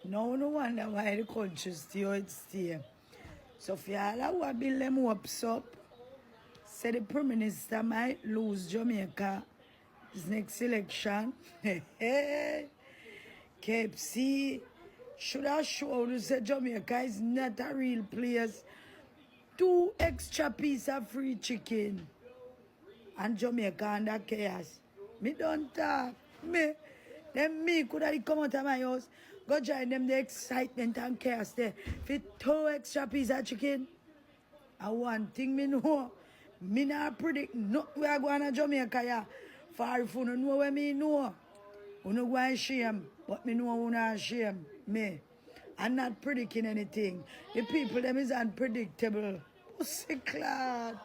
Now no wonder why the country stay how it stay. So if y'all who build them hopes up, say the Prime Minister might lose Jamaica his next election. KFC should have shown us that Jamaica is not a real place. 2 extra pieces of free chicken. And Jamaica under chaos. Me don't talk. Me could have come out of my house, go join them the excitement and chaos there. For 2 extra pieces of chicken. And one thing me know, me not predict not we are going to Jamaica yeah. For if you don't know what me know, you don't go and shame, but me know you not shame me. I'm not predicting anything. The people them is unpredictable. Pussy clad.